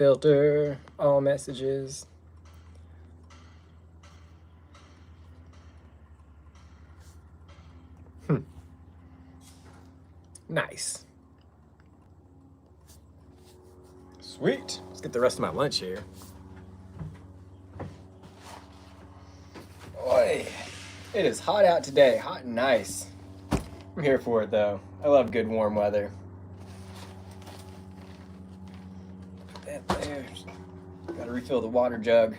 Filter all messages. Nice. Sweet. Let's get the rest of my lunch here. Boy, it is hot out today. Hot and nice. I'm here for it though. I love good warm weather. Put that there. Gotta refill the water jug.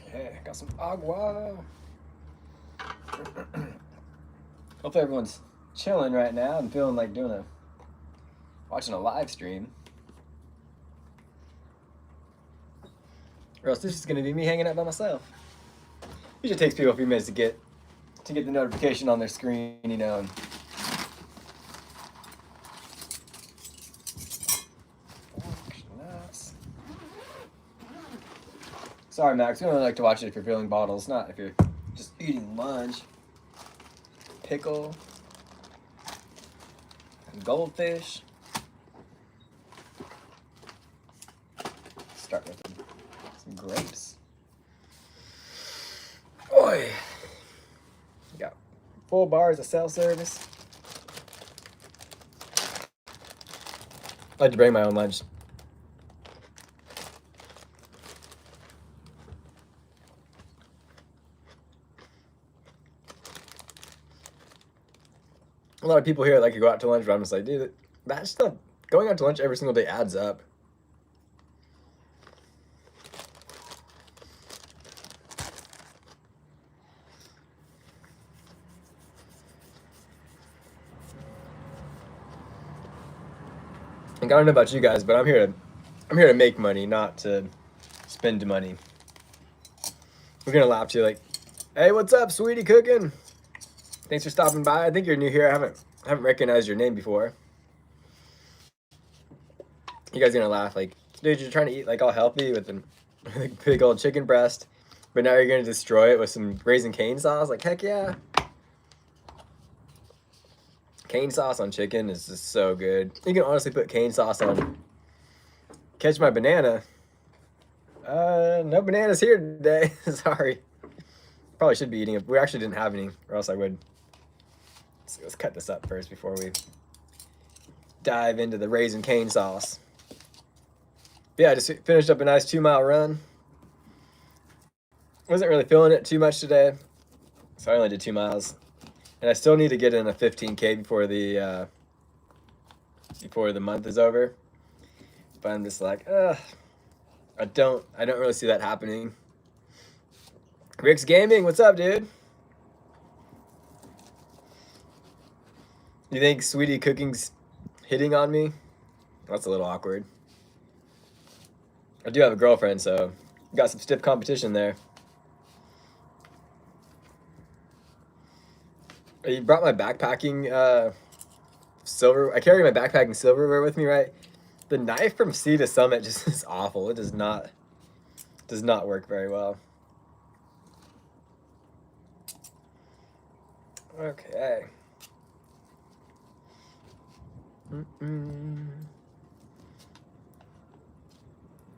Okay, got some agua. Hopefully everyone's chilling right now and feeling like watching a live stream. Or else this is gonna be me hanging out by myself. Usually takes people a few minutes to get the notification on their screen, you know. Sorry, Max. We only like to watch it if you're filling bottles, not if you're just eating lunch. Pickle. And goldfish. Start with some grapes. Boy. Got full bars of cell service. I like to bring my own lunch. A lot of people here like to go out to lunch, but I'm just like, dude, that stuff, going out to lunch every single day adds up. And I don't know about you guys, but I'm here to make money, not to spend money. We're gonna laugh too, like, hey, what's up, sweetie cooking? Thanks for stopping by. I think you're new here. I haven't recognized your name before. You guys are gonna laugh like, dude, you're trying to eat like all healthy with a big old chicken breast, but now you're gonna destroy it with some Raising Cane sauce. Like, heck yeah. Cane sauce on chicken is just so good. You can honestly put cane sauce on Catch My Banana. No bananas here today. Sorry. Probably should be eating it. We actually didn't have any, or else I would. Let's cut this up first before we dive into the Raising Cane sauce. Yeah, I just finished up a nice 2-mile run. Wasn't really feeling it too much today, so I only did 2 miles. And I still need to get in a 15K before the month is over. But I'm just like, I don't really see that happening. Rick's Gaming, what's up, dude? You think Sweetie Cooking's hitting on me? That's a little awkward. I do have a girlfriend, so got some stiff competition there. You brought my backpacking silver. I carry my backpacking silverware with me, right? The knife from Sea to Summit just is awful. It does not work very well. Okay.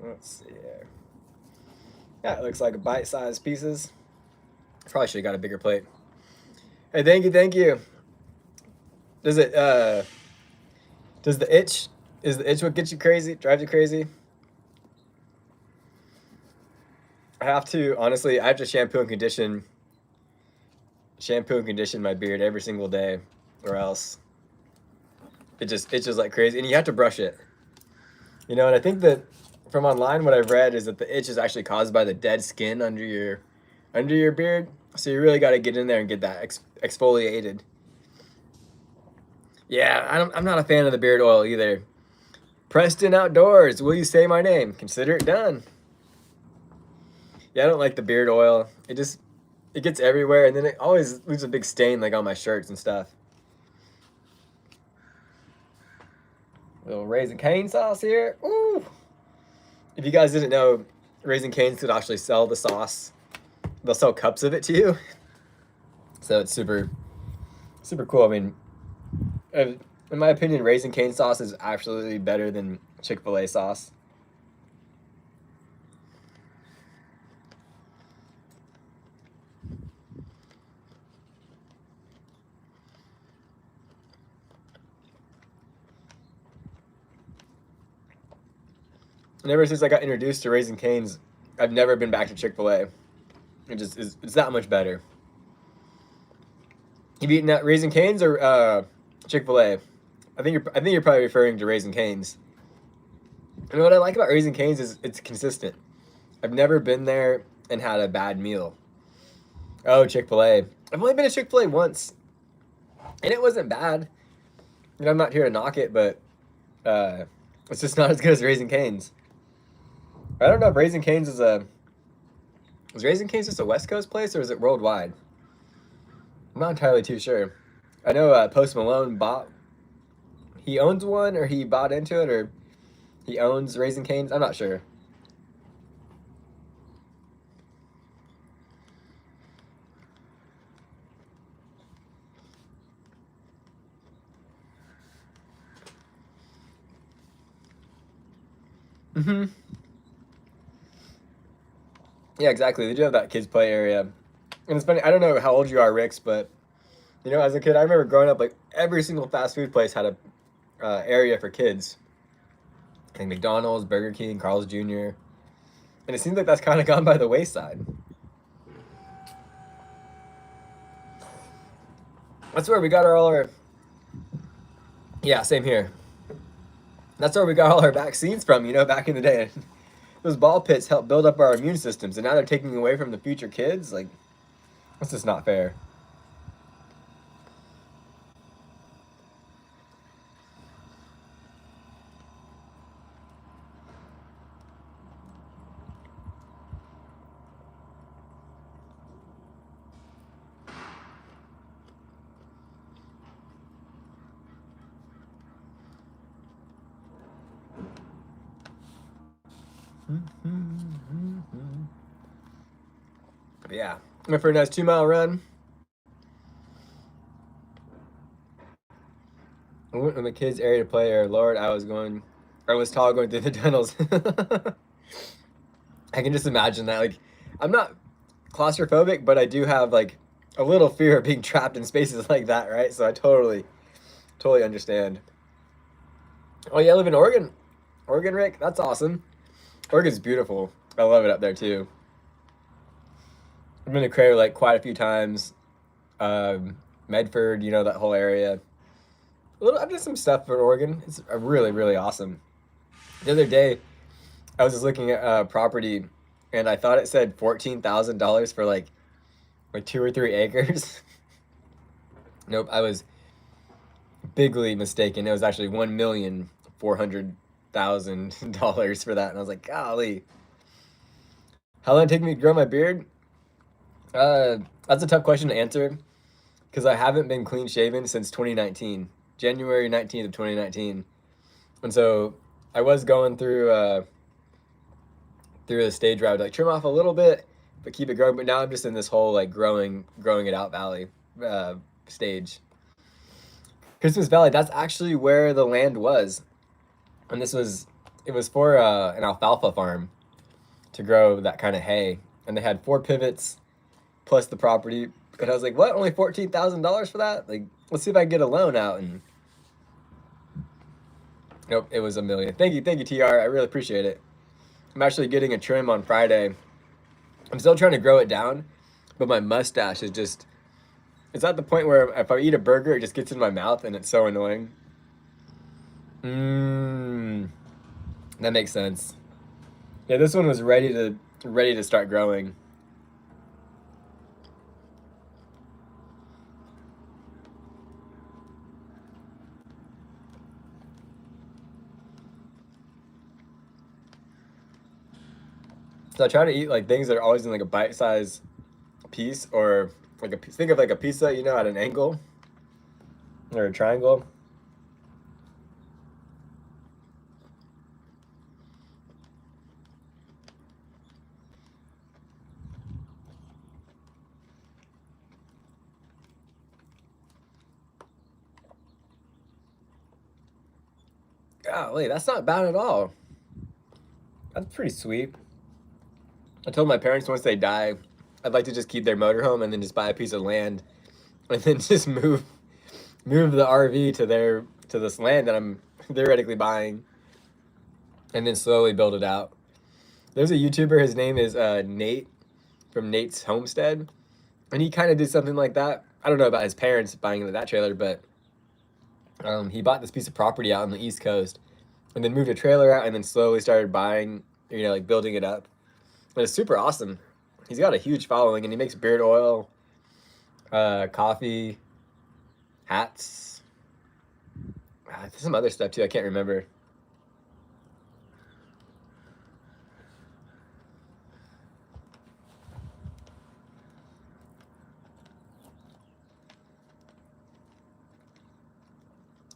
Let's see here. Yeah, it looks like bite-sized pieces. Probably should have got a bigger plate. Hey, thank you. Is the itch what gets you crazy, drives you crazy? I have to shampoo and condition my beard every single day, or else it just itches like crazy, and you have to brush it. You know, and I think that from online, what I've read is that the itch is actually caused by the dead skin under your beard. So you really got to get in there and get that exfoliated. Yeah, I'm not a fan of the beard oil either. Preston Outdoors, will you say my name? Consider it done. Yeah, I don't like the beard oil. It gets everywhere, and then it always leaves a big stain like on my shirts and stuff. Little Raising Cane sauce here. Ooh! If you guys didn't know, Raising Cane's could actually sell the sauce. They'll sell cups of it to you. So it's super, super cool. I mean, in my opinion, Raising Cane sauce is absolutely better than Chick-fil-A sauce. And ever since I got introduced to Raising Cane's, I've never been back to Chick-fil-A. It's that much better. You've eaten at Raising Cane's or Chick-fil-A? I think you're probably referring to Raising Cane's. And what I like about Raising Cane's is it's consistent. I've never been there and had a bad meal. Oh, Chick-fil-A. I've only been to Chick-fil-A once, and it wasn't bad. You know, I'm not here to knock it, but it's just not as good as Raising Cane's. I don't know if Raising Cane's is Raising Cane's just a West Coast place, or is it worldwide? I'm not entirely too sure. I know Post Malone he owns one, or he bought into it, or he owns Raising Cane's. I'm not sure. Mm-hmm. Yeah, exactly. They do have that kids play area. And it's funny, I don't know how old you are, Ricks, but you know, as a kid, I remember growing up, like every single fast food place had a area for kids. I think McDonald's, Burger King, Carl's Jr. And it seems like that's kind of gone by the wayside. That's where we got all our. Yeah, same here. That's where we got all our vaccines from, you know, back in the day. Those ball pits helped build up our immune systems, and now they're taking away from the future kids. Like, that's just not fair. But yeah, went for a nice 2 mile run. I went in the kids' area to play. Or Lord, I was tall going through the tunnels. I can just imagine that. Like, I'm not claustrophobic, but I do have like a little fear of being trapped in spaces like that, right? So I totally understand. Oh yeah, I live in Oregon. Oregon, Rick, that's awesome. Oregon's beautiful. I love it up there too. I've been to Crater Lake quite a few times. Medford, you know, that whole area. I've done some stuff for Oregon. It's really, really awesome. The other day, I was just looking at property, and I thought it said $14,000 for like 2 or 3 acres. Nope, I was bigly mistaken. It was actually $1,400,000 for that, and I was like, golly. How long did it take me to grow my beard? That's a tough question to answer because I haven't been clean shaven since 2019, January 19th of 2019, and so I was going through a stage where I would like trim off a little bit, but keep it growing. But now I'm just in this whole like growing it out valley stage. Christmas Valley, that's actually where the land was, and it was for an alfalfa farm to grow that kind of hay, and they had 4 pivots plus the property. And I was like, what? Only $14,000 for that? Like, let's see if I can get a loan out. And nope, it was a million. Thank you, TR. I really appreciate it. I'm actually getting a trim on Friday. I'm still trying to grow it down, but my mustache is just, it's at the point where if I eat a burger, it just gets in my mouth and it's so annoying. That makes sense. Yeah, this one was ready to start growing. So I try to eat like things that are always in like a bite-sized piece, or like think of like a pizza, you know, at an angle or a triangle. Golly, that's not bad at all. That's pretty sweet. I told my parents once they die, I'd like to just keep their motorhome and then just buy a piece of land, and then just move the RV to this land that I'm theoretically buying, and then slowly build it out. There's a YouTuber. His name is Nate from Nate's Homestead, and he kind of did something like that. I don't know about his parents buying into that trailer, but he bought this piece of property out on the East Coast, and then moved a trailer out, and then slowly started buying, you know, like building it up. And it's super awesome. He's got a huge following, and he makes beard oil, coffee, hats, some other stuff too. I can't remember.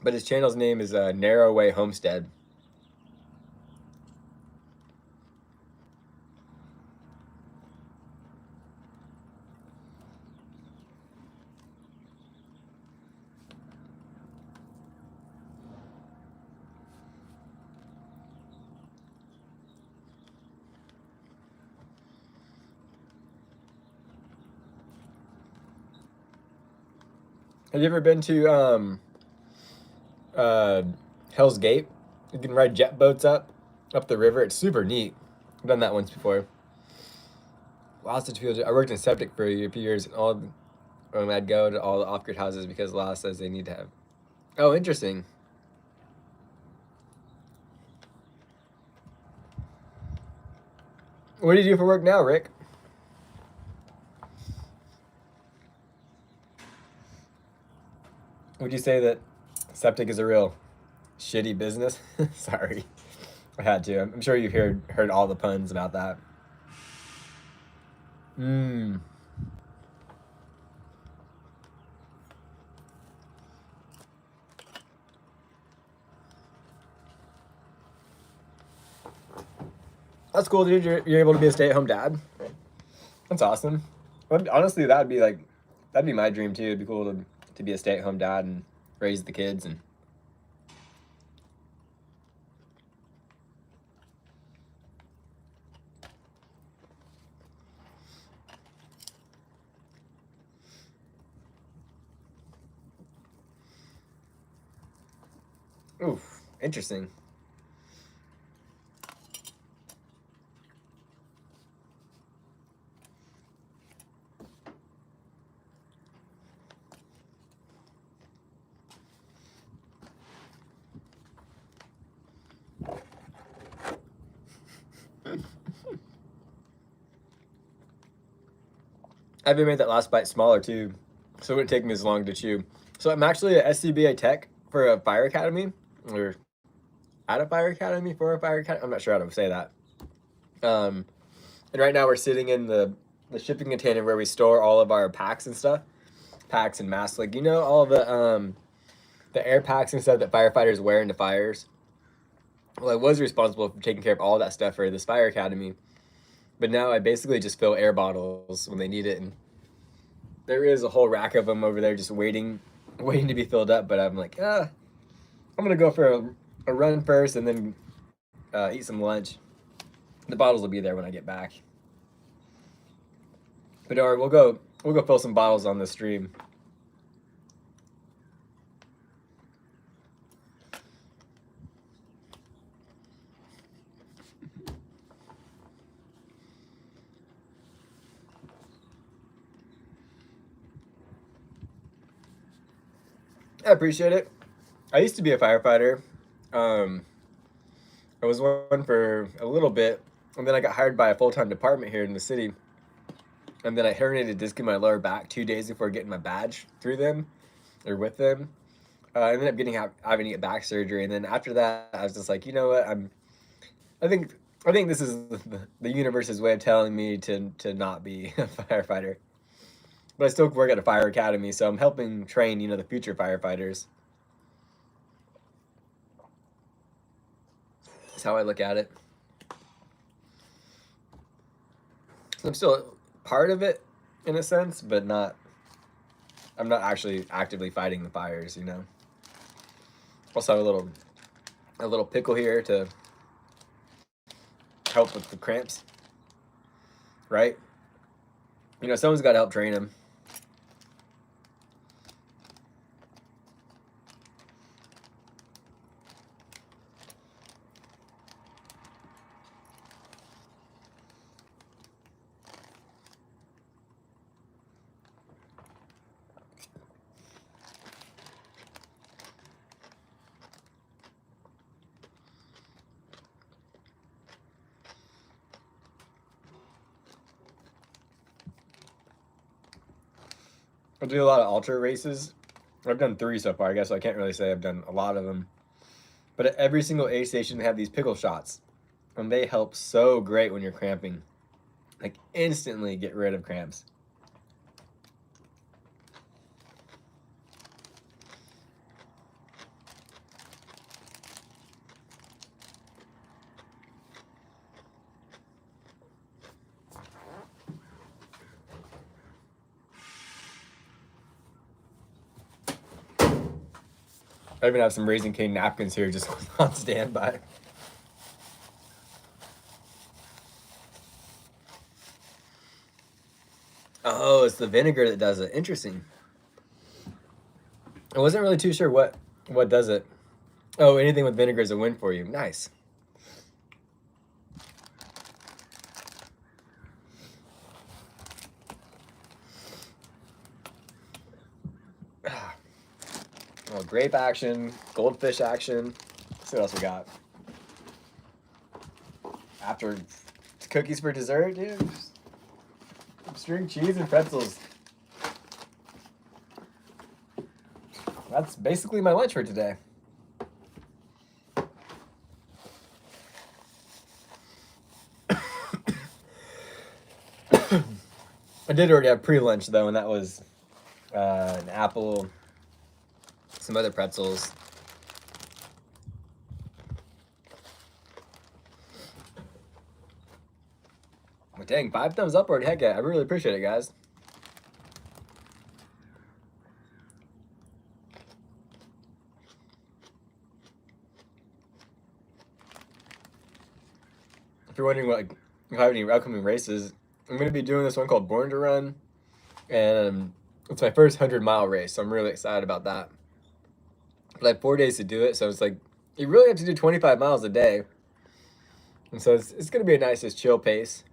But his channel's name is Narrowway Homestead. Have you ever been to uh, Hell's Gate? You can ride jet boats up the river. It's super neat. I've done that once before. Lots of fields. I worked in septic for a few years, and I'd go to all the off-grid houses because law says they need to have. Oh, interesting. What do you do for work now, Rick? Would you say that septic is a real shitty business? Sorry, I had to. I'm sure you've heard all the puns about that. Mmm. That's cool, dude. You're able to be a stay-at-home dad. That's awesome. Honestly, that'd be my dream too. It'd be cool to be a stay-at-home dad and raise the kids and. Oof, interesting. I've even made that last bite smaller too, so it wouldn't take me as long to chew. So I'm actually a SCBA tech for a fire academy, or at a fire academy for a fire academy. I'm not sure how to say that. Um, and right now we're sitting in the shipping container where we store all of our packs and stuff, packs and masks. Like, you know, all the air packs and stuff that firefighters wear into fires. Well, I was responsible for taking care of all that stuff for this fire academy, but now I basically just fill air bottles when they need it, and there is a whole rack of them over there just waiting to be filled up. But I'm like, I'm gonna go for a run first, and then eat some lunch. The bottles will be there when I get back. But all right, we'll go fill some bottles on the stream. I appreciate it. I used to be a firefighter. Um, I was one for a little bit, and then I got hired by a full-time department here in the city. And then I herniated a disc in my lower back 2 days before getting my badge through them, or with them. I ended up having to get back surgery, and then after that, I was just like, you know what? I think I think this is the universe's way of telling me to not be a firefighter. But I still work at a fire academy, so I'm helping train, the future firefighters. That's how I look at it. So I'm still part of it in a sense, but I'm not actually actively fighting the fires, Also have a little pickle here to help with the cramps, right? Someone's got to help train him. I do a lot of ultra races. I've done 3 so far, I guess, so I can't really say I've done a lot of them. But at every single aid station, they have these pickle shots. And they help so great when you're cramping. Like, instantly get rid of cramps. I even have some Raising Cane napkins here just on standby. Oh, it's the vinegar that does it. Interesting. I wasn't really too sure what does it. Oh, anything with vinegar is a win for you. Nice. Well, grape action, goldfish action. Let's see what else we got. After cookies for dessert, dude. String cheese and pretzels. That's basically my lunch for today. I did already have pre-lunch though, and that was an apple, some other pretzels. Well, dang, 5 thumbs up already. Heck yeah, I really appreciate it, guys. If you're wondering if I have any upcoming races, I'm going to be doing this one called Born to Run, and it's my first 100-mile race, so I'm really excited about that. But I have 4 days to do it, so it's like you really have to do 25 miles a day, and so it's going to be a nice, just chill pace.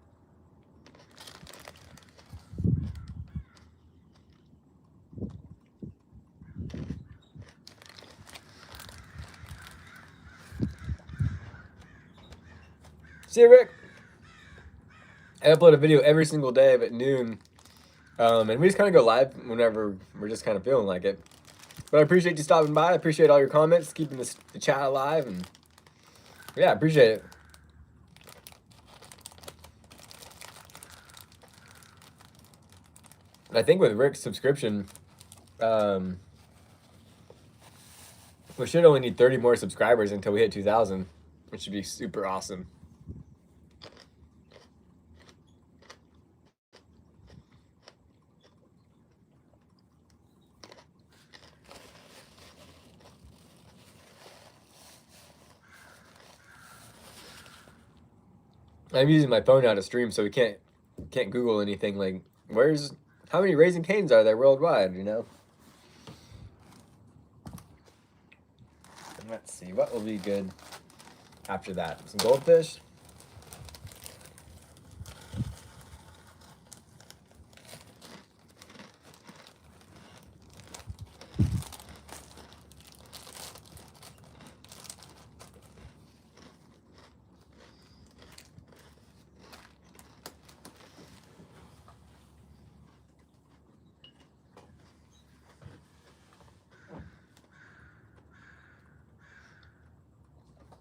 See you, Rick. I upload a video every single day at noon, and we just kind of go live whenever we're just kind of feeling like it. But I appreciate you stopping by. I appreciate all your comments, keeping the chat alive, and yeah, I appreciate it. And I think with Rick's subscription, we should only need 30 more subscribers until we hit 2,000, which would be super awesome. I'm using my phone now to stream, so we can't Google anything like how many Raising Canes are there worldwide, Let's see, what will be good after that? Some goldfish?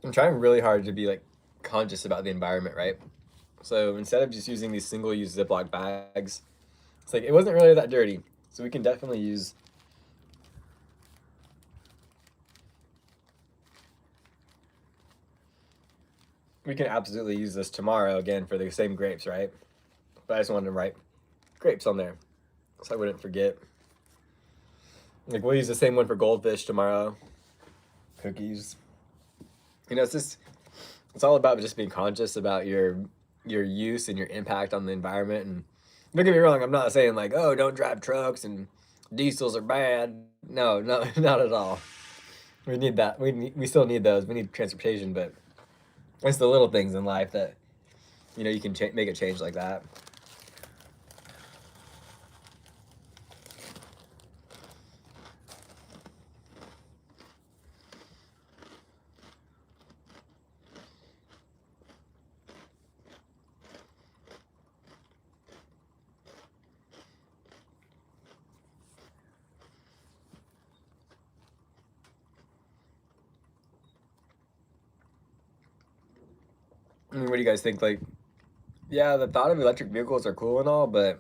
I'm trying really hard to be like conscious about the environment, right? So instead of just using these single-use Ziploc bags, it's like it wasn't really that dirty. So we can definitely use. We can absolutely use this tomorrow again for the same grapes, right? But I just wanted to write grapes on there so I wouldn't forget. Like we'll use the same one for goldfish tomorrow. Cookies. You know, it's all about just being conscious about your use and your impact on the environment. And don't get me wrong, I'm not saying like, oh, don't drive trucks and diesels are bad. No, not at all. We need that. We still need those. We need transportation, but it's the little things in life that you can make a change like that. I mean, what do you guys think? Like, yeah, the thought of electric vehicles are cool and all, but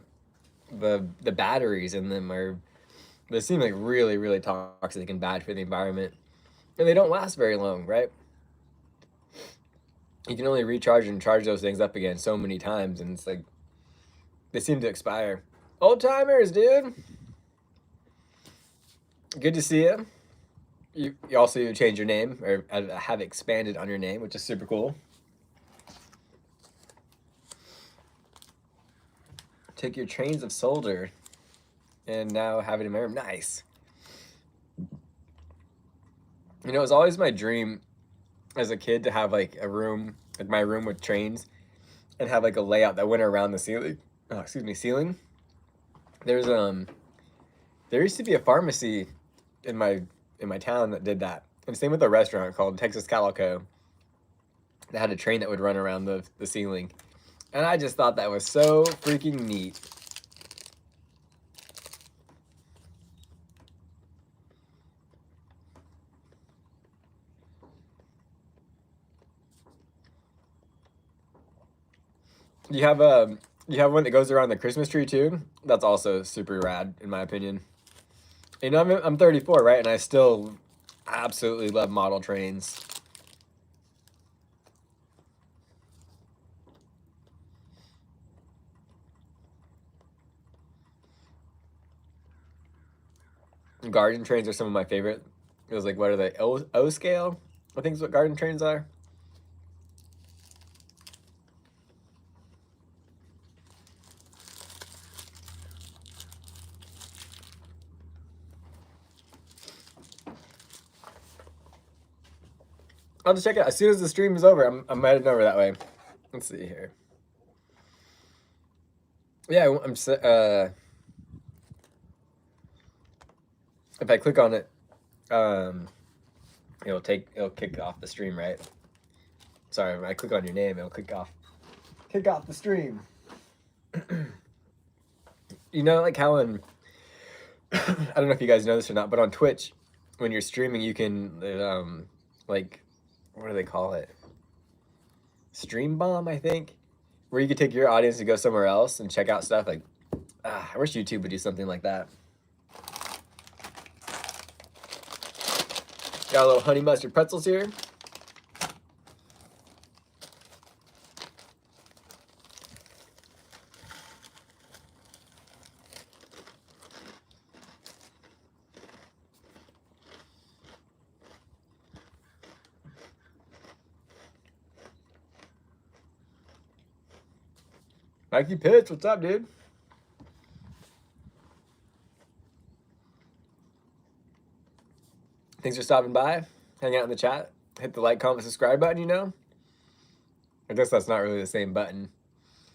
the batteries in them they seem like really toxic and bad for the environment, and they don't last very long, right? You can only recharge and charge those things up again so many times, and it's like they seem to expire. Old timers, dude. Good to see you. You also changed your name or have expanded on your name, which is super cool. Took your trains of solder and now have it in my room. Nice. You know, it was always my dream as a kid to have like a room, like my room with trains, and have like a layout that went around the ceiling. Oh, excuse me, ceiling. There's there used to be a pharmacy in my town that did that, and same with a restaurant called Texas Calico that had a train that would run around the ceiling, and I just thought that was so freaking neat. You have one that goes around the Christmas tree too. That's also super rad in my opinion. You know, I'm 34, right? And I still absolutely love model trains. Garden trains are some of my favorite. It was like, what are they? O scale, I think is what garden trains are. I'll just check it out. As soon as the stream is over, I'm heading over that way. Let's see here. Yeah, if I click on it, it'll kick off the stream, right? Sorry, if I click on your name, it'll kick off the stream. You know, like how I don't know if you guys know this or not, but on Twitch, when you're streaming, you can like, what do they call it? Stream bomb, I think, where you could take your audience to go somewhere else and check out stuff. Like, I wish YouTube would do something like that. Got a little honey mustard pretzels here. Mikey Pitts, what's up, dude? Thanks for stopping by, hang out in the chat, hit the like, comment, subscribe button, you know? I guess that's not really the same button.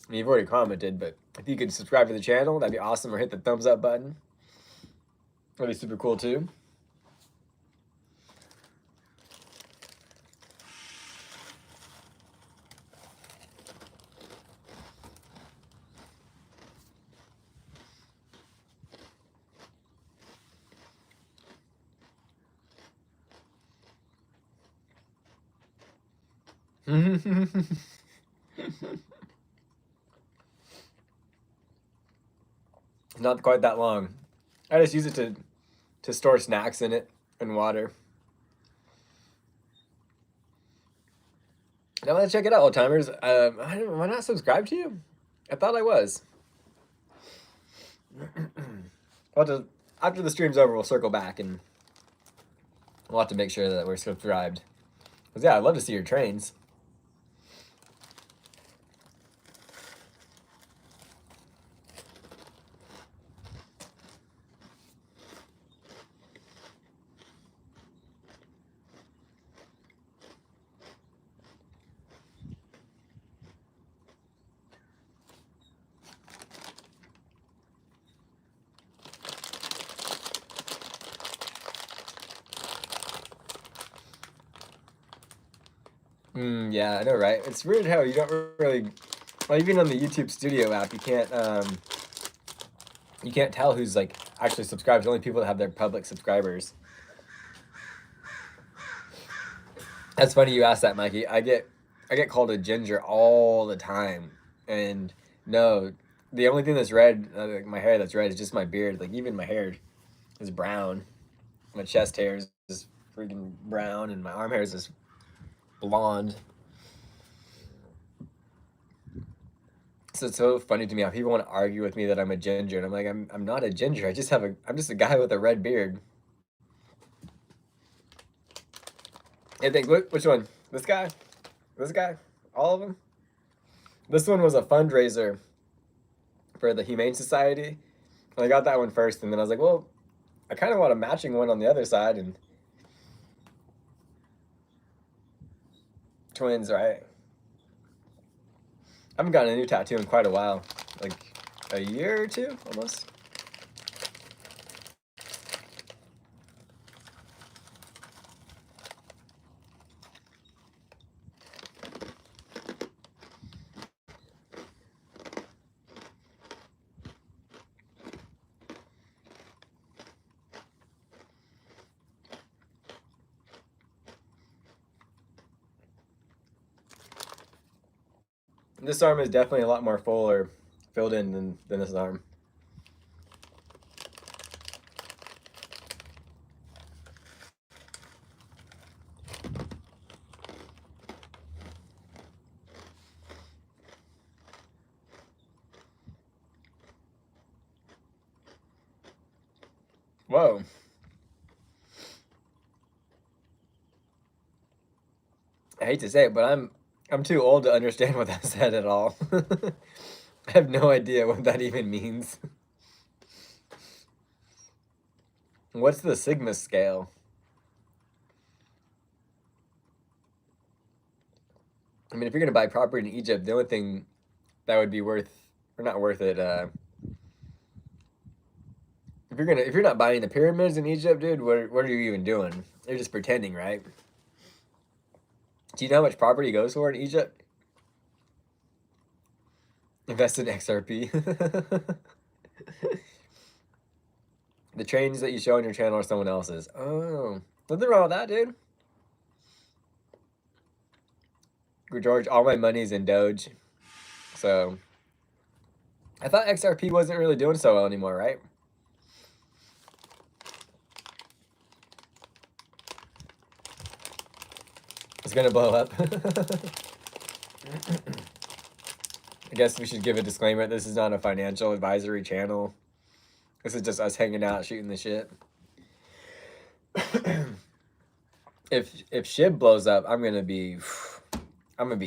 I mean, you've already commented, but if you could subscribe to the channel, that'd be awesome, or hit the thumbs up button. That'd be super cool, too. Not quite that long. I just use it to store snacks in it and water. Now let's check it out, old timers. Am I not subscribed to you? I thought I was. After the stream's over, we'll circle back and we'll have to make sure that we're subscribed. Because, yeah, I'd love to see your trains. Yeah, I know, right? It's weird how you don't really, well, even on the YouTube Studio app, you can't tell who's like actually subscribed. It's only people that have their public subscribers. That's funny you asked that, Mikey. I get called a ginger all the time, and no, the only thing that's red, like my hair that's red, is just my beard. Like even my hair is brown. My chest hair is freaking brown, and my arm hair is just blonde. So it's so funny to me how people want to argue with me that I'm a ginger, and I'm like, I'm not a ginger. I'm just a guy with a red beard. I think which one? This guy? This guy? All of them? This one was a fundraiser for the Humane Society. And I got that one first, and then I was like, well, I kind of want a matching one on the other side, and twins, right? I haven't gotten a new tattoo in quite a while, like a year or two, almost. This arm is definitely a lot more full or filled in than this arm. Whoa. I hate to say it, but I'm too old to understand what that said at all. I have no idea what that even means. What's the Sigma scale? I mean, if you're gonna buy property in Egypt, the only thing that would be worth, or not worth it, if you're not buying the pyramids in Egypt, dude, what are you even doing? You're just pretending, right? Do you know how much property goes for in Egypt? Invest in XRP. The trains that you show on your channel are someone else's. Oh, nothing wrong with that, dude. George, all my money's in Doge. So, I thought XRP wasn't really doing so well anymore, right? It's gonna blow up. I guess we should give a disclaimer. This is not a financial advisory channel. This is just us hanging out, shooting the shit. If SHIB blows up, I'm gonna be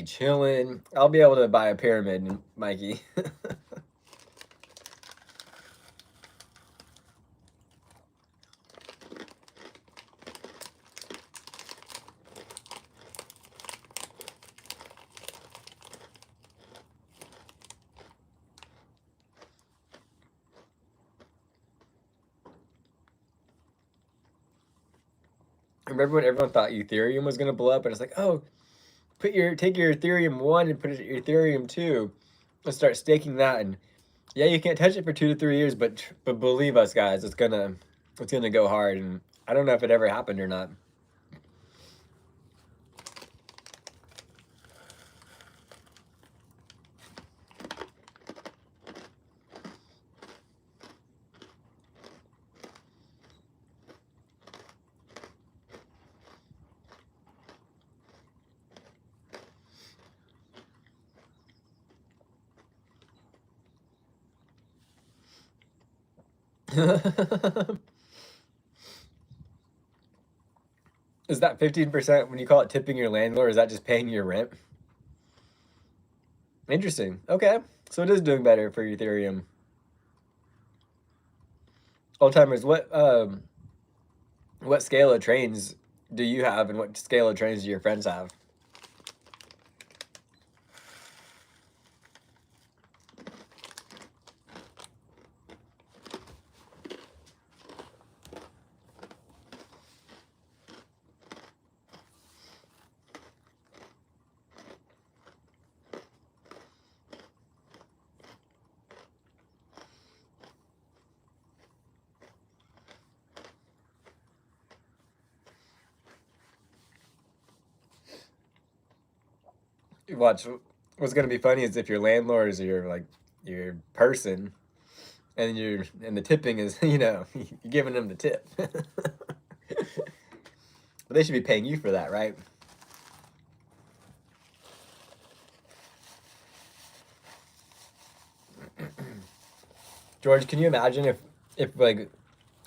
chilling. I'll be able to buy a pyramid, Mikey. Remember when everyone thought Ethereum was gonna blow up, and it's like, oh, take your Ethereum 1 and put it in Ethereum 2 and start staking that, and yeah, you can't touch it for 2 to 3 years, but believe us, guys, it's gonna go hard, and I don't know if it ever happened or not. Is that 15% when you call it tipping your landlord? Is that just paying your rent? Interesting. Okay. So it is doing better for Ethereum. Old timers, what scale of trains do you have, and what scale of trains do your friends have? Watch. What's gonna be funny is if your landlord is your person, and the tipping is you're giving them the tip, but they should be paying you for that, right? George, can you imagine if like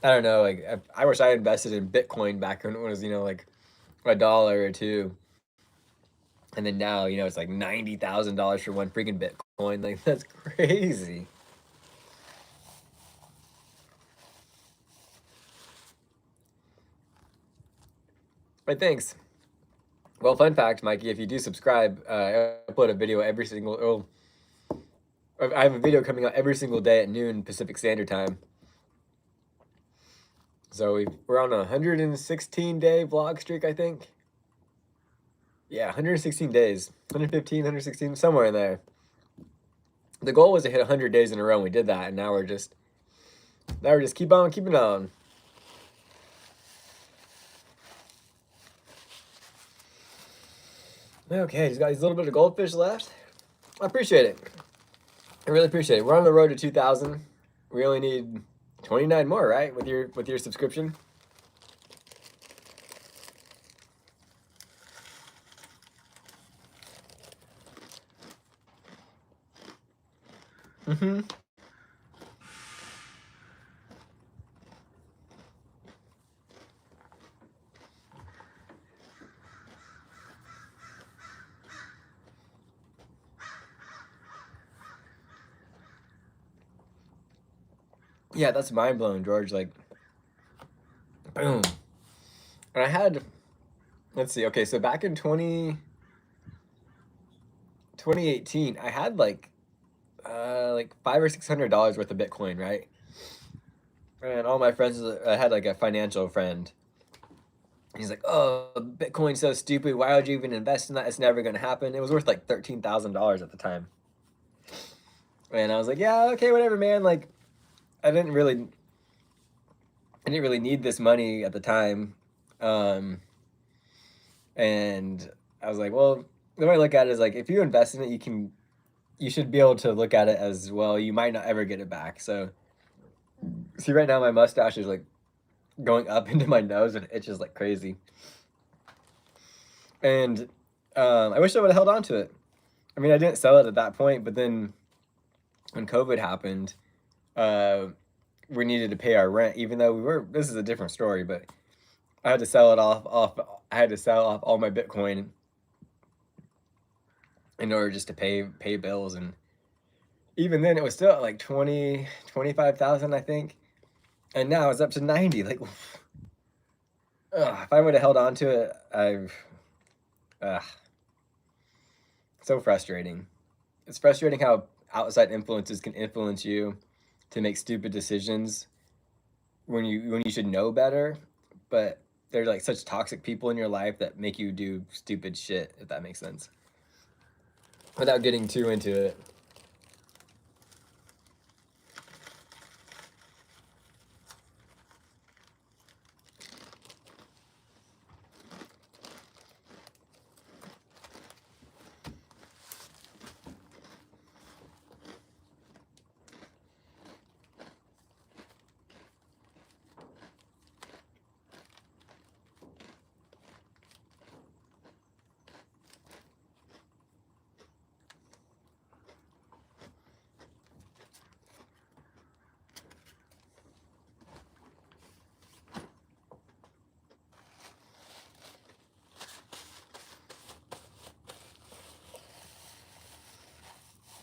I don't know, like I wish I invested in Bitcoin back when it was like $1 or $2, and then now it's like $90,000 for one freaking Bitcoin. Like that's crazy. But thanks. Well, fun fact, Mikey, if you do subscribe, I upload a video every single. I have a video coming out every single day at noon Pacific Standard Time. So we're on a 116-day vlog streak, I think. Yeah, 116 days, 115, 116, somewhere in there. The goal was to hit 100 days in a row, and we did that, and now we're just keep on keeping on. Okay, he's got these little bit of goldfish left. I appreciate it. I really appreciate it. We're on the road to 2,000. We only need 29 more, right? With your subscription. Mm-hmm. Yeah, that's mind blowing, George. Like, boom. And I had, let's see. Okay, so back in 2018, I had like $500 or $600 worth of Bitcoin, right? And all my friends, I had like a financial friend. He's like, "Oh, Bitcoin's so stupid. Why would you even invest in that? It's never gonna happen." It was worth like $13,000 at the time. And I was like, "Yeah, okay, whatever, man." Like, I didn't really, I didn't really need this money at the time, um, and I was like, "Well, the way I look at it is like, if you invest in it, you should be able to look at it as well. You might not ever get it back." So, see, right now my mustache is like going up into my nose and it itches like crazy. And I wish I would have held on to it. I mean, I didn't sell it at that point, but then when COVID happened, uh, we needed to pay our rent, even though we were. This is a different story, but I had to sell it off. I had to sell off all my Bitcoin in order just to pay bills, and even then, it was still at like 25,000, I think, and now it's up to 90. Like, if I would have held on to it, uh, so frustrating. It's frustrating how outside influences can influence you to make stupid decisions when you should know better, but they're like such toxic people in your life that make you do stupid shit, if that makes sense. Without getting too into it.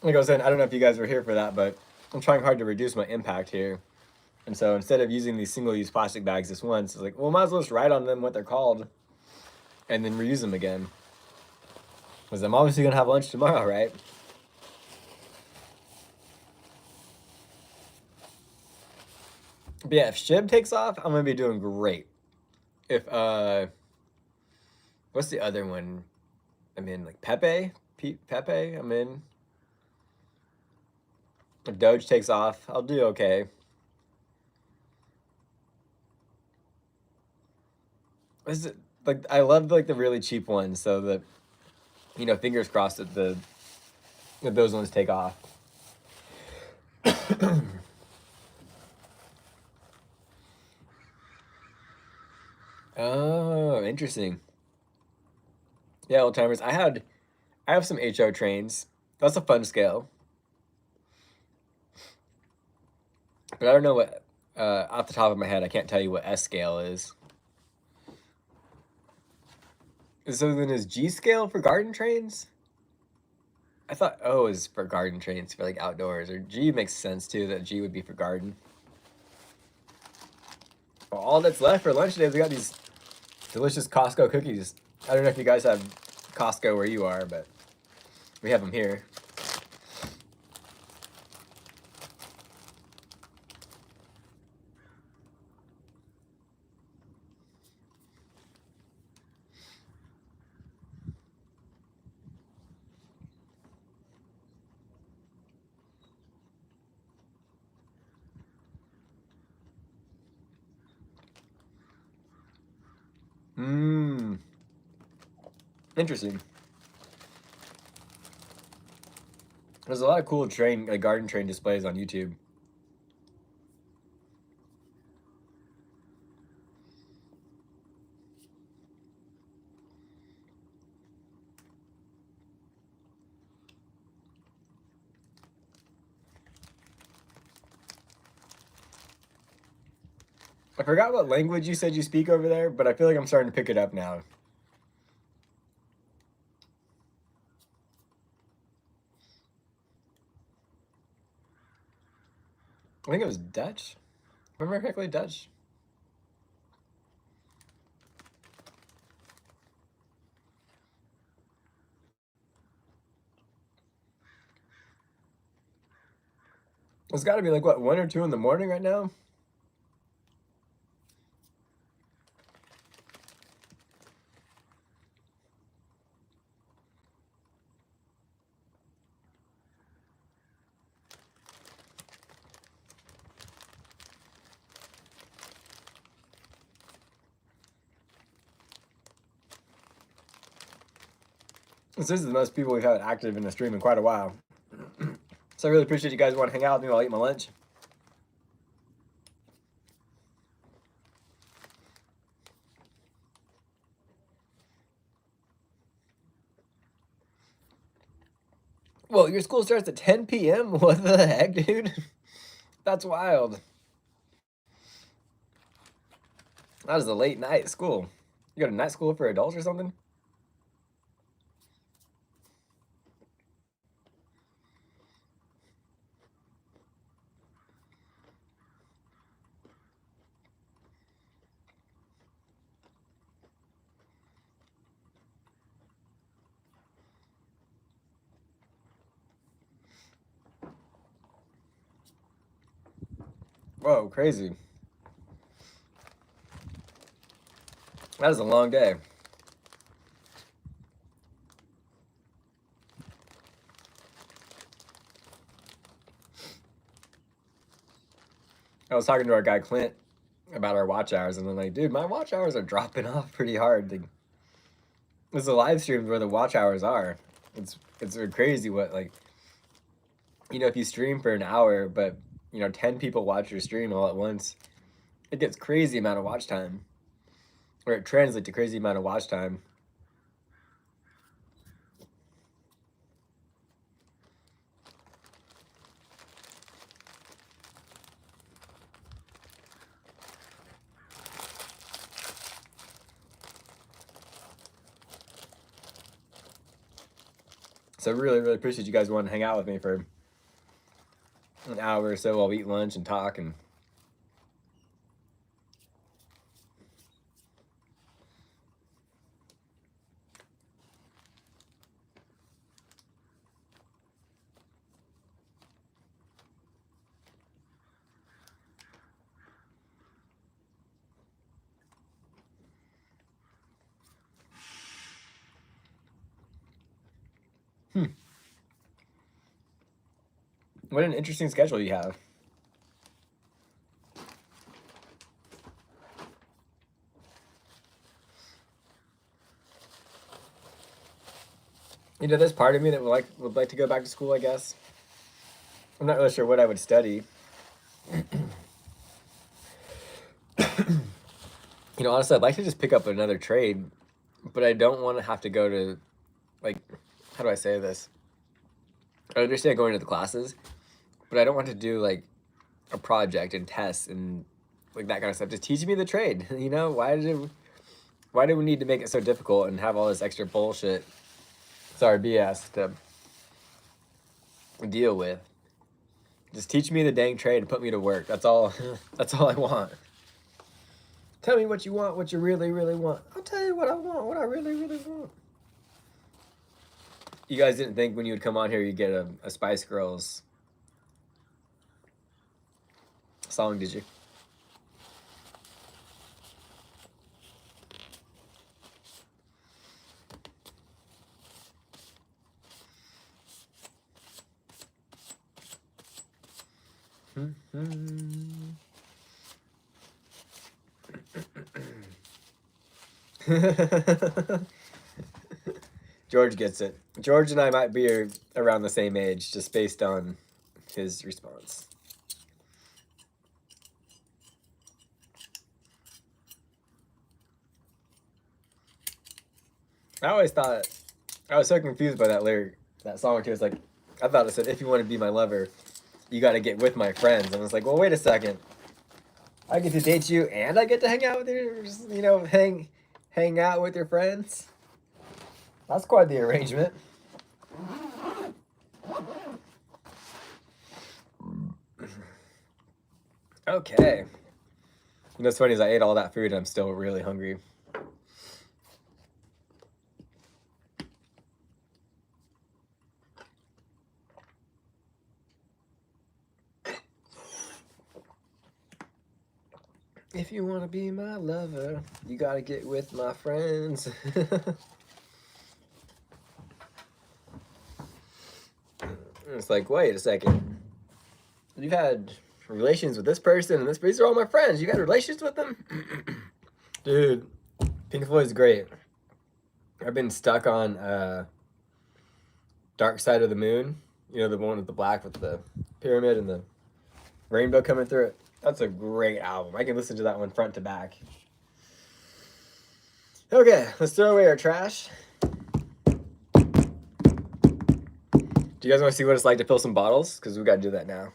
like I was saying, I don't know if you guys were here for that, but I'm trying hard to reduce my impact here. And so instead of using these single-use plastic bags this once, it's like, well, might as well just write on them what they're called and then reuse them again. Because I'm obviously going to have lunch tomorrow, right? But yeah, if Shib takes off, I'm going to be doing great. If, what's the other one? I'm in, like, Pepe? Pepe, I'm in. If Doge takes off, I'll do okay. This is, like, I love, like, the really cheap ones, so that, you know, fingers crossed that that those ones take off. Oh, interesting. Yeah, old timers. I have some HO trains. That's a fun scale. But I don't know what off the top of my head, I can't tell you what S scale is. So then is G scale for garden trains? I thought O is for garden trains for like outdoors, or G makes sense too, that G would be for garden. Well, all that's left for lunch today is we got these delicious Costco cookies. I don't know if you guys have Costco where you are, but we have them here. Mmm. Interesting. There's a lot of cool garden train displays on YouTube. I forgot what language you said you speak over there, but I feel like I'm starting to pick it up now. I think it was Dutch. Remember correctly, Dutch? It's got to be like, what, 1 or 2 in the morning right now? This is the most people we've had active in the stream in quite a while. So I really appreciate you guys want to hang out with me while I eat my lunch. Well, your school starts at 10 p.m.? What the heck, dude? That's wild. That is a late night school. You go to night school for adults or something? Whoa, crazy. That is a long day. I was talking to our guy Clint about our watch hours, and I'm like, dude, my watch hours are dropping off pretty hard. Like, it's the live streams where the watch hours are. It's crazy what, like, you know, if you stream for an hour, but, you know, 10 people watch your stream all at once, it gets crazy amount of watch time. Or it translates to crazy amount of watch time. So really, really appreciate you guys wanting to hang out with me for an hour or so while we eat lunch and talk. And what an interesting schedule you have. You know, there's part of me that would like to go back to school, I guess. I'm not really sure what I would study. You know, honestly, I'd like to just pick up another trade, but I don't want to have to go to, like, how do I say this? I understand going to the classes, but I don't want to do, like, a project and tests and, like, that kind of stuff. Just teach me the trade, you know? Why do we need to make it so difficult and have all this extra bullshit, sorry, BS, to deal with? Just teach me the dang trade and put me to work. That's all. That's all I want. Tell me what you want, what you really, really want. I'll tell you what I want, what I really, really want. You guys didn't think when you would come on here you'd get a Spice Girls song, did you? George gets it. George and I might be around the same age, just based on his response. I always thought, I was so confused by that lyric, that song too. It's like, I thought it said, if you want to be my lover, you got to get with my friends. And I was like, well, wait a second. I get to date you and I get to hang out with you know, hang out with your friends. That's quite the arrangement. Okay. You know, what's funny is I ate all that food and I'm still really hungry. If you want to be my lover, you got to get with my friends. It's like, wait a second. You've had relations with this person and this person. These are all my friends. You got relations with them? Dude, Pink Floyd's great. I've been stuck on Dark Side of the Moon. You know, the one with the black with the pyramid and the rainbow coming through it. That's a great album. I can listen to that one front to back. Okay, let's throw away our trash. Do you guys want to see what it's like to fill some bottles? Because we got to do that now.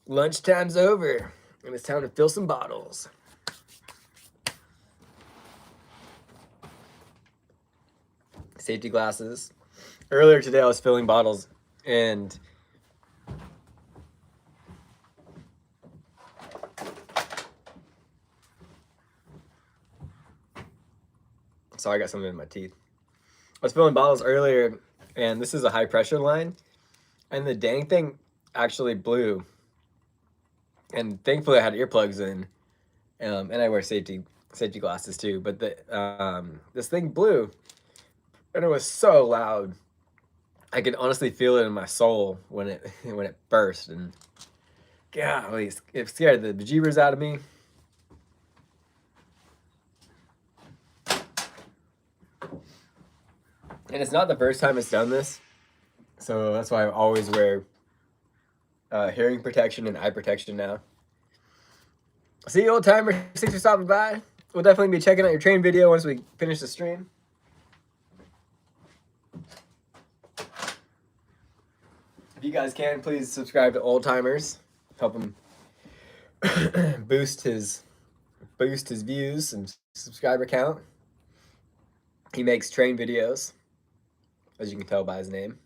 Lunchtime's over, and it's time to fill some bottles. Safety glasses. Earlier today, I was filling bottles, and sorry, I got something in my teeth. I was filling bottles earlier, and this is a high pressure line, and the dang thing actually blew. And thankfully, I had earplugs in, and I wear safety glasses too. But this thing blew, and it was so loud. I could honestly feel it in my soul when it burst, and golly, it scared the bejeebers out of me. And it's not the first time it's done this, so that's why I always wear hearing protection and eye protection now. See you, old timer. Thanks for stopping by. We'll definitely be checking out your train video once we finish the stream. If you guys can, please subscribe to Old Timers. Help him boost his views and subscriber count. He makes train videos. as you can tell by his name.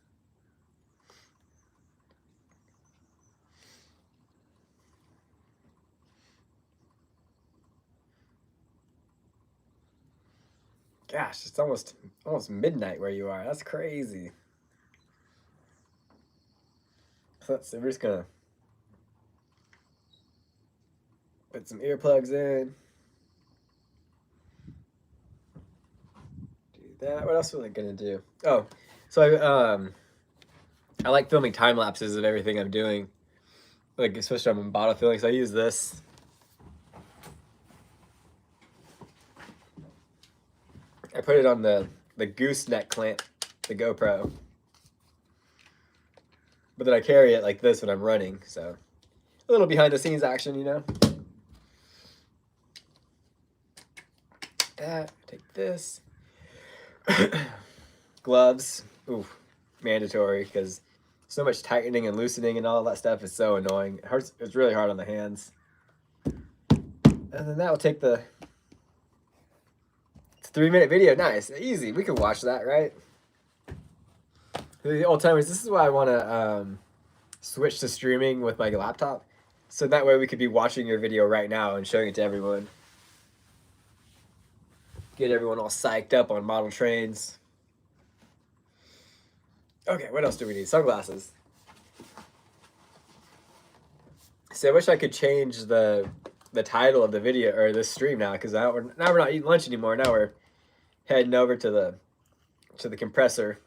Gosh, it's almost midnight where you are. That's crazy. So let's see, we're just gonna put some earplugs in. Do that. What else was I gonna do? Oh, so I like filming time lapses of everything I'm doing, like especially when I'm bottle filling. So I use this. I put it on the gooseneck clamp, the GoPro. But then I carry it like this when I'm running, so a little behind the scenes action, you know. That, take this. Gloves, ooh, mandatory, because so much tightening and loosening and all that stuff is so annoying. It hurts. It's really hard on the hands. And then that will take the. It's a 3-minute video. Nice, easy. We can watch that, right? The old timers. This is why I want to switch to streaming with my laptop, so that way we could be watching your video right now and showing it to everyone. Get everyone all psyched up on model trains. Okay, what else do we need? Sunglasses. So I wish I could change the title of the video or this stream now, because now we're not eating lunch anymore. Now we're heading over to the compressor.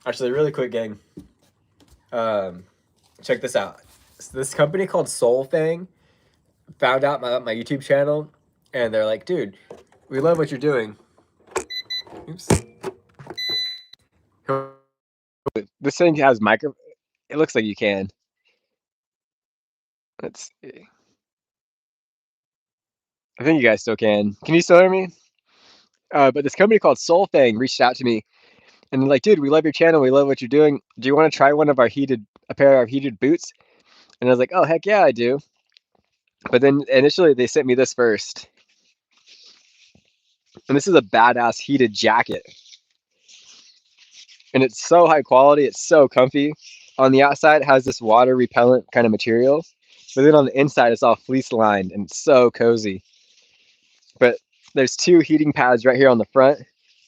Actually, really quick, gang. Check this out. So this company called Solfang found out my YouTube channel, and they're like, dude, we love what you're doing. Oops. This thing has micro. It looks like you can. Let's see. I think you guys still can. Can you still hear me? But this company called Solfang reached out to me, and they're like, dude, we love your channel. We love what you're doing. Do you want to try a pair of heated boots? And I was like, oh, heck yeah, I do. But then initially they sent me this first. And this is a badass heated jacket. And it's so high quality. It's so comfy. On the outside, it has this water repellent kind of material. But then on the inside, it's all fleece lined and it's so cozy. But there's 2 heating pads right here on the front.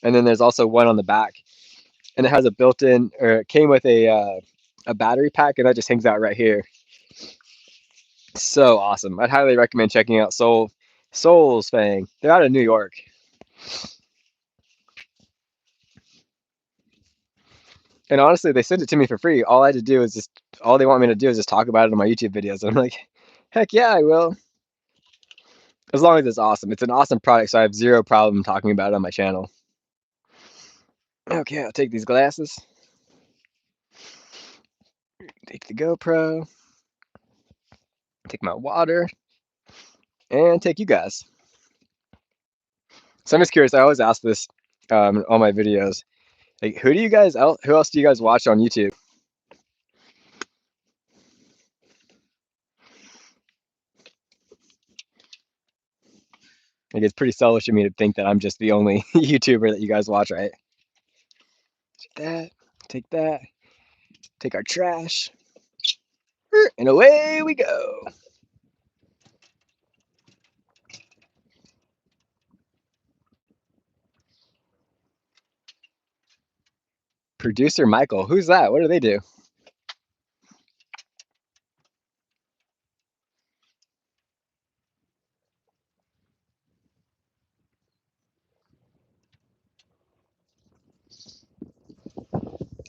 And then there's also one on the back. And it has a built-in, or it came with a battery pack, and that just hangs out right here. So awesome. I'd highly recommend checking out Solfang. They're out of New York. And honestly, they sent it to me for free. All they want me to do is just talk about it on my YouTube videos. And I'm like, heck yeah, I will. As long as it's awesome. It's an awesome product, so I have zero problem talking about it on my channel. Okay, I'll take these glasses. Take the GoPro. Take my water. And take you guys. So I'm just curious. I always ask this on my videos. Like, who else do you guys watch on YouTube? Like, it's pretty selfish of me to think that I'm just the only YouTuber that you guys watch, right? Take that, take our trash, and away we go. Producer Michael, who's that? What do they do?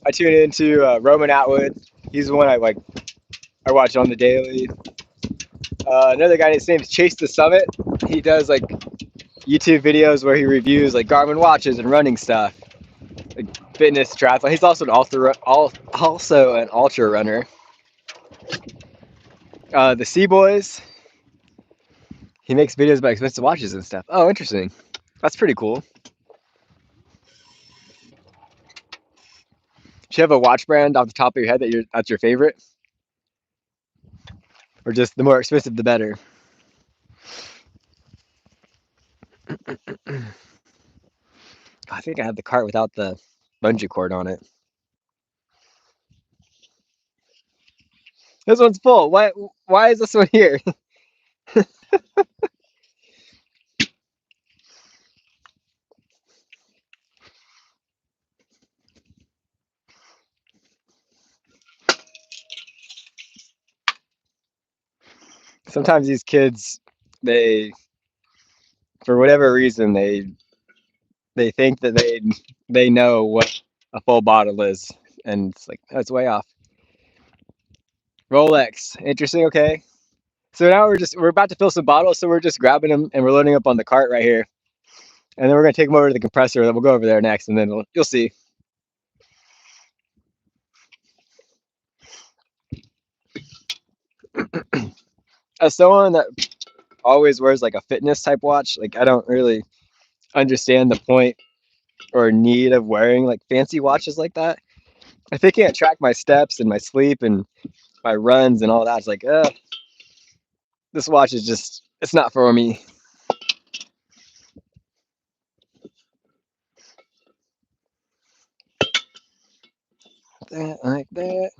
I tune into Roman Atwood. He's the one I watch on the daily. Another guy, his name's Chase the Summit. He does like YouTube videos where he reviews like Garmin watches and running stuff, like fitness, triathlon. He's also an ultra runner. The Sea Boys. He makes videos about expensive watches and stuff. Oh, interesting. That's pretty cool. Do you have a watch brand off the top of your head that's your favorite? Or just the more expensive the better? I think I have the cart without the bungee cord on it. This one's full. Why is this one here? Sometimes these kids, they, for whatever reason, they think that they know what a full bottle is, and it's like that's way off. Rolex, interesting. Okay, so now we're about to fill some bottles, so we're just grabbing them and we're loading up on the cart right here, and then we're gonna take them over to the compressor. Then we'll go over there next, and then you'll see. As someone that always wears like a fitness type watch, like I don't really understand the point or need of wearing like fancy watches like that. If they can't track my steps and my sleep and my runs and all that, it's like, this watch is just, it's not for me. That, like that.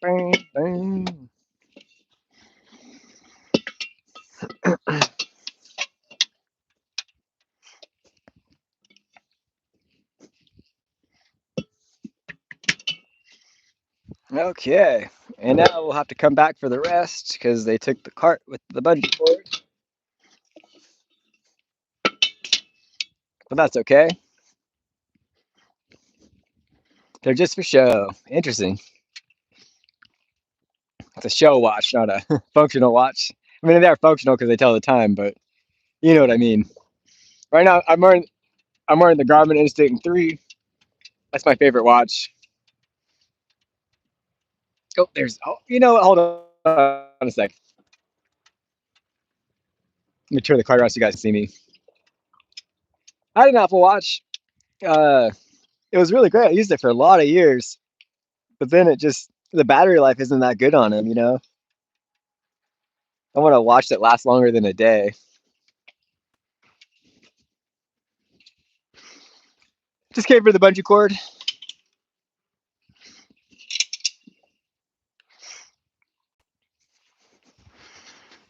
Bang, bang. Okay, and now we'll have to come back for the rest because they took the cart with the bungee cord. But that's okay. They're just for show. Interesting. It's a show watch, not a functional watch. I mean, they're functional because they tell the time, but you know what I mean. Right now, I'm wearing the Garmin Instinct 3. That's my favorite watch. Oh, you know what? Hold on a sec. Let me turn the card around so you guys can see me. I had an Apple Watch. It was really great. I used it for a lot of years, but then the battery life isn't that good on them, you know? I want a watch that lasts longer than a day. Just came for the bungee cord.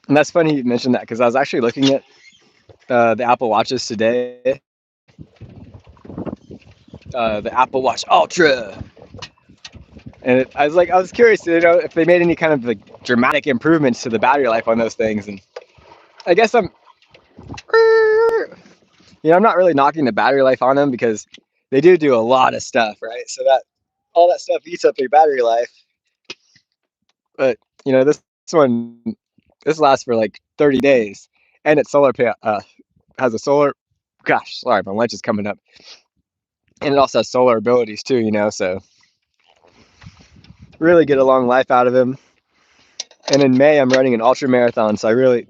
And that's funny you mentioned that because I was actually looking at the Apple Watches today. The Apple Watch Ultra. And I was curious, you know, if they made any kind of like dramatic improvements to the battery life on those things. And I guess I'm not really knocking the battery life on them because they do a lot of stuff, right? So that all that stuff eats up your battery life. But this lasts for like 30 days, and it's has a solar. Gosh, sorry, my lunch is coming up, and it also has solar abilities too. You know, so really get a long life out of them. And in May, I'm running an ultra marathon, so I really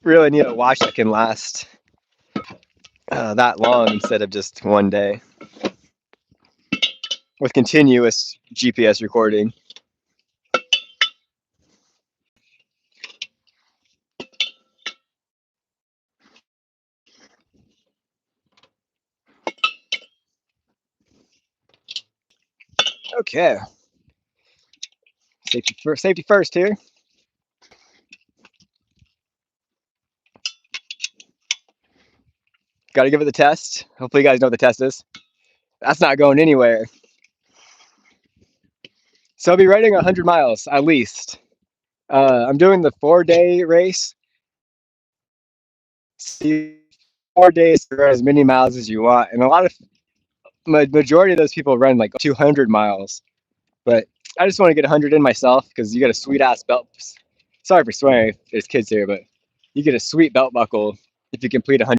need a watch that can last that long instead of just one day with continuous GPS recording. Okay. Safety first here. Got to give it the test. Hopefully you guys know what the test is. That's not going anywhere. So I'll be riding 100 miles at least. I'm doing the 4-day race. 4 days to run as many miles as you want. And majority of those people run like 200 miles. But I just want to get 100 in myself because you get a sweet ass belt. Sorry for swearing if there's kids here, but you get a sweet belt buckle if you complete 100.